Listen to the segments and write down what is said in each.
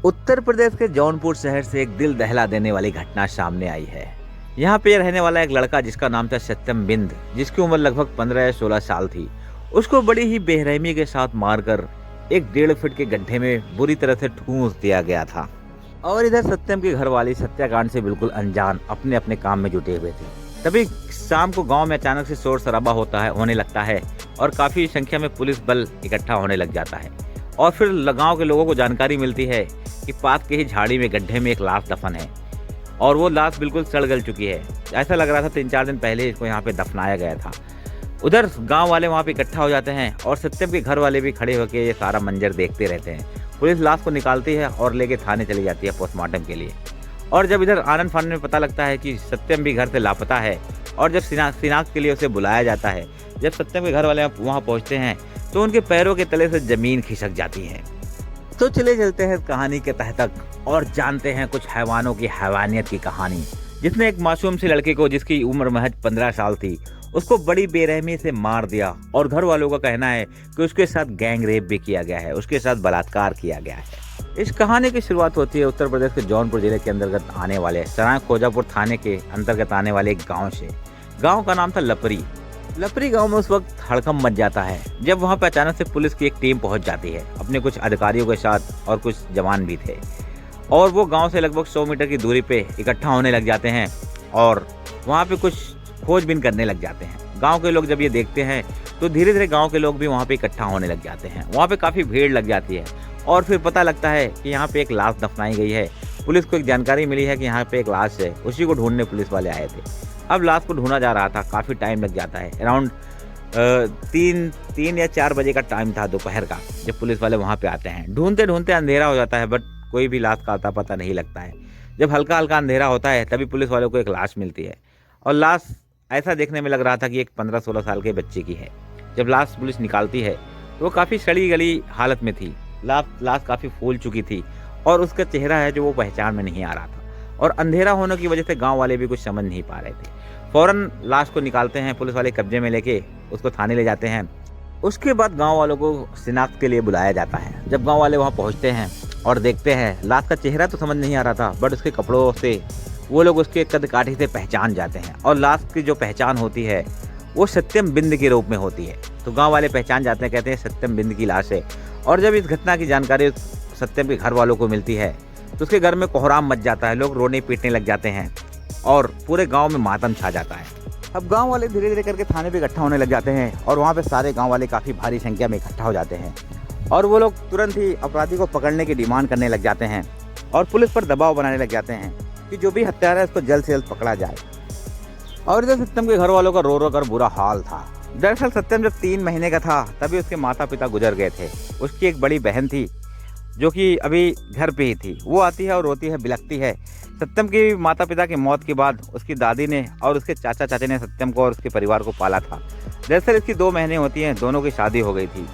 उत्तर प्रदेश के जौनपुर शहर से एक दिल दहला देने वाली घटना सामने आई है। यहाँ पे रहने वाला एक लड़का जिसका नाम था सत्यम बिंद, जिसकी उम्र लगभग 15 या 16 साल थी, उसको बड़ी ही बेरहमी के साथ मारकर एक 1.5 फीट के गड्ढे में बुरी तरह से ठूंस दिया गया था। और इधर सत्यम की घरवाली हत्याकांड से बिल्कुल अनजान अपने अपने काम में जुटे हुए थे। तभी शाम को गांव में अचानक से शोर शराबा होने लगता है और काफी संख्या में पुलिस बल इकट्ठा होने लग जाता है। और फिर गांव के लोगों को जानकारी मिलती है कि पास के ही झाड़ी में गड्ढे में एक लाश दफन है और वो लाश बिल्कुल सड़ गल चुकी है। ऐसा लग रहा था 3-4 दिन पहले इसको यहाँ पे दफनाया गया था। उधर गांव वाले वहाँ पे इकट्ठा हो जाते हैं और सत्यम के घर वाले भी खड़े होकर ये सारा मंजर देखते रहते हैं। पुलिस लाश को निकालती है और लेके थाने चली जाती है पोस्टमार्टम के लिए। और जब इधर आनंद फानन में पता लगता है कि सत्यम भी घर से लापता है और जब शिनाख्त के लिए उसे बुलाया जाता है, जब सत्यम के घर वाले वहाँ पहुँचते हैं तो उनके पैरों के तले से जमीन खिसक जाती है। तो चले चलते हैं कहानी के तह तक और जानते हैं कुछ हैवानों की हैवानियत की कहानी, जिसने एक मासूम से लड़के को, जिसकी उम्र महज 15 साल थी, उसको बड़ी बेरहमी से मार दिया। और घर वालों का कहना है कि उसके साथ गैंग रेप भी किया गया है, उसके साथ बलात्कार किया गया है। इस कहानी की शुरुआत होती है उत्तर प्रदेश के जौनपुर जिले के अंतर्गत आने वाले सराय खोजापुर थाने के अंतर्गत आने वाले एक गाँव से। गाँव का नाम था लपरी गांव में उस वक्त हड़कंप मच जाता है जब वहां पर अचानक से पुलिस की एक टीम पहुंच जाती है अपने कुछ अधिकारियों के साथ, और कुछ जवान भी थे। और वो गांव से लगभग 100 मीटर की दूरी पे इकट्ठा होने लग जाते हैं और वहां पे कुछ खोजबीन करने लग जाते हैं। गांव के लोग जब ये देखते हैं तो धीरे धीरे गांव के लोग भी वहाँ पे इकट्ठा होने लग जाते हैं। वहाँ पे काफ़ी भीड़ लग जाती है और फिर पता लगता है कि यहाँ पे एक लाश दफनाई गई है। पुलिस को एक जानकारी मिली है कि यहाँ पे एक लाश है, उसी को ढूंढने पुलिस वाले आए थे। अब लाश को ढूंढा जा रहा था, काफ़ी टाइम लग जाता है। अराउंड 3 या 4 बजे का टाइम था दोपहर का जब पुलिस वाले वहाँ पे आते हैं। ढूंढते ढूंढते अंधेरा हो जाता है, बट कोई भी लाश का आता पता नहीं लगता है। जब हल्का हल्का अंधेरा होता है तभी पुलिस वालों को एक लाश मिलती है और लाश ऐसा देखने में लग रहा था कि एक 15-16 साल के बच्चे की है। जब लाश पुलिस निकालती है तो वो काफ़ी सड़ी गली हालत में थी। लाश काफ़ी फूल चुकी थी और उसका चेहरा है जो वो पहचान में नहीं आ रहा था। और अंधेरा होने की वजह से गांव वाले भी कुछ समझ नहीं पा रहे थे। फौरन लाश को निकालते हैं, पुलिस वाले कब्जे में लेके उसको थाने ले जाते हैं। उसके बाद गांव वालों को शिनाख्त के लिए बुलाया जाता है। जब गांव वाले वहां पहुंचते हैं और देखते हैं, लाश का चेहरा तो समझ नहीं आ रहा था, बट उसके कपड़ों से वो लोग उसके कद काठी से पहचान जाते हैं। और लाश की जो पहचान होती है वो सत्यम बिंद के रूप में होती है। तो गाँव वाले पहचान जाते हैं, कहते हैं सत्यम बिंद की लाश है। और जब इस घटना की जानकारी सत्यम के घर वालों को मिलती है तो उसके घर में कोहराम मच जाता है, लोग रोने पीटने लग जाते हैं और पूरे गांव में मातम छा जाता है। अब गांव वाले धीरे धीरे करके थाने पे इकट्ठा होने लग जाते हैं और वहां पे सारे गांव वाले काफ़ी भारी संख्या में इकट्ठा हो जाते हैं और वो लोग तुरंत ही अपराधी को पकड़ने की डिमांड करने लग जाते हैं और पुलिस पर दबाव बनाने लग जाते हैं कि जो भी हत्यारा है उसको जल्द से जल्द पकड़ा जाए। और इधर सत्यम के घर वालों का रो रो कर बुरा हाल था। दरअसल सत्यम जब 3 महीने का था तभी उसके माता पिता गुजर गए थे। उसकी एक बड़ी बहन थी जो कि अभी घर पे ही थी। वो आती है और रोती है, बिलखती है। सत्यम की माता पिता की मौत के बाद उसकी दादी ने और उसके चाचा चाची ने सत्यम को और उसके परिवार को पाला था। दरअसल इसकी 2 बहनें होती हैं, दोनों की शादी हो गई थी।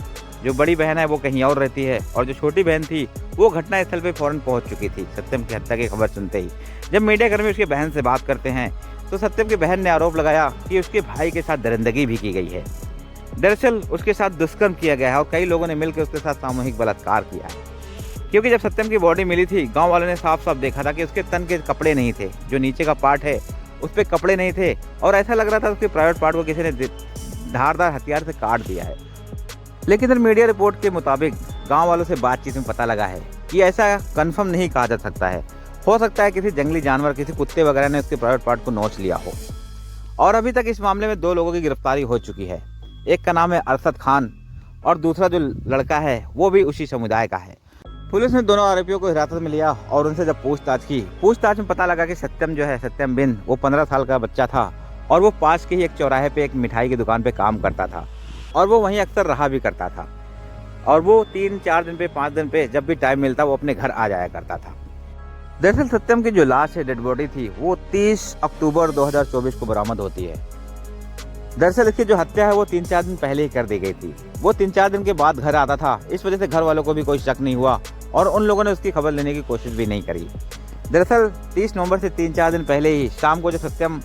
जो बड़ी बहन है वो कहीं और रहती है और जो छोटी बहन थी वो घटना स्थल पर फौरन पहुँच चुकी थी सत्यम की हत्या की खबर सुनते ही। जब मीडियाकर्मी उसकी बहन से बात करते हैं तो सत्यम की बहन ने आरोप लगाया कि उसके भाई के साथ दरिंदगी भी की गई है। दरअसल उसके साथ दुष्कर्म किया गया है और कई लोगों ने मिलकर उसके साथ सामूहिक बलात्कार किया है। क्योंकि जब सत्यम की बॉडी मिली थी, गांव वालों ने साफ साफ देखा था कि उसके तन के कपड़े नहीं थे, जो नीचे का पार्ट है उस पर कपड़े नहीं थे और ऐसा लग रहा था उसके प्राइवेट पार्ट को किसी ने धारदार हथियार से काट दिया है। लेकिन इधर मीडिया रिपोर्ट के मुताबिक गांव वालों से बातचीत में पता लगा है कि ऐसा कंफर्म नहीं कहा जा सकता है। हो सकता है किसी जंगली जानवर, किसी कुत्ते वगैरह ने उसके प्राइवेट पार्ट को नोच लिया हो। और अभी तक इस मामले में 2 लोगों की गिरफ्तारी हो चुकी है। एक का नाम है अरशद खान और दूसरा जो लड़का है वो भी उसी समुदाय का है। पुलिस ने दोनों आरोपियों को हिरासत में लिया और उनसे जब पूछताछ में पता लगा कि सत्यम जो है, सत्यम बिंद, वो 15 साल का बच्चा था और वो पास के ही एक चौराहे पे एक मिठाई की दुकान पे काम करता था और वो वहीं अक्सर रहा भी करता था। और वो 3-4 दिन पे, 5 दिन पे जब भी टाइम मिलता वो अपने घर आ जाया करता था। दरअसल सत्यम की जो लाश है, डेड बॉडी थी, वो 30 अक्टूबर 2024 को बरामद होती है। दरअसल इसकी जो हत्या है वो 3-4 दिन पहले ही कर दी गई थी। वो 3-4 दिन के बाद घर आता था, इस वजह से घर वालों को भी कोई शक नहीं हुआ और उन लोगों ने उसकी खबर लेने की कोशिश भी नहीं करी। दरअसल 30 नवंबर से 3-4 दिन पहले ही शाम को जब सत्यम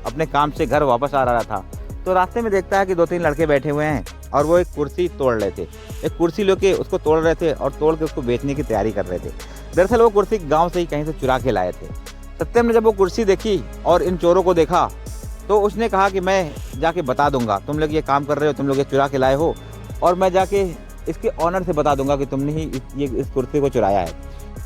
अपने काम से घर वापस आ रहा था तो रास्ते में देखता है कि 2-3 लड़के बैठे हुए हैं और वो एक कुर्सी तोड़ रहे थे। एक कुर्सी लेके उसको तोड़ रहे थे और तोड़ के उसको बेचने की तैयारी कर रहे थे। दरअसल वो कुर्सी गांव से ही कहीं से चुरा के लाए थे। सत्यम ने जब वो कुर्सी देखी और इन चोरों को देखा तो उसने कहा कि मैं जाके बता दूंगा, तुम लोग ये काम कर रहे हो, तुम लोग ये चुरा के लाए हो, और मैं जाके इसके ऑनर से बता दूंगा कि तुमने ही इस कुर्सी को चुराया है।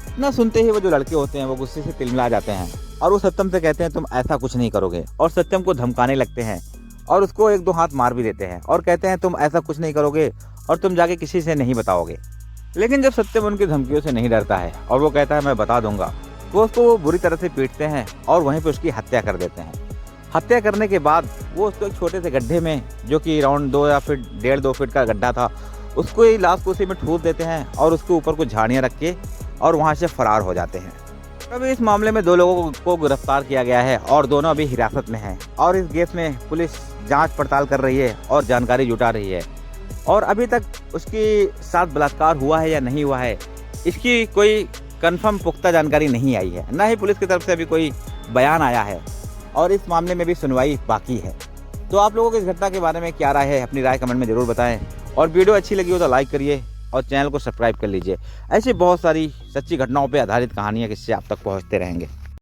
इतना सुनते ही वो जो लड़के होते हैं वो गुस्से से तिलमिला जाते हैं और वो सत्यम से कहते हैं तुम ऐसा कुछ नहीं करोगे, और सत्यम को धमकाने लगते हैं और उसको 1-2 हाथ मार भी देते हैं और कहते हैं तुम ऐसा कुछ नहीं करोगे और तुम जाके किसी से नहीं बताओगे। लेकिन जब सत्यम उनकी धमकियों से नहीं डरता है और वो कहता है मैं बता दूंगा, तो उसको बुरी तरह से पीटते हैं और वहीं पर उसकी हत्या कर देते हैं। हत्या करने के बाद वो उसको एक छोटे से गड्ढे में, जो कि अराउंड 2 या फिर 1.5-2 फीट का गड्ढा था, उसको ही लाश को उसी में ठूस देते हैं और उसके ऊपर कुछ झाड़ियाँ रख के और वहाँ से फरार हो जाते हैं। अभी इस मामले में 2 लोगों को गिरफ्तार किया गया है और दोनों अभी हिरासत में हैं और इस केस में पुलिस जांच पड़ताल कर रही है और जानकारी जुटा रही है। और अभी तक उसके साथ बलात्कार हुआ है या नहीं हुआ है, इसकी कोई कंफर्म पुख्ता जानकारी नहीं आई है, ना ही पुलिस की तरफ से अभी कोई बयान आया है और इस मामले में भी सुनवाई बाकी है। तो आप लोगों को इस घटना के बारे में क्या राय है, अपनी राय कमेंट में ज़रूर बताएं और वीडियो अच्छी लगी हो तो लाइक करिए और चैनल को सब्सक्राइब कर लीजिए। ऐसी बहुत सारी सच्ची घटनाओं पर आधारित कहानियाँ किससे आप तक पहुँचते रहेंगे।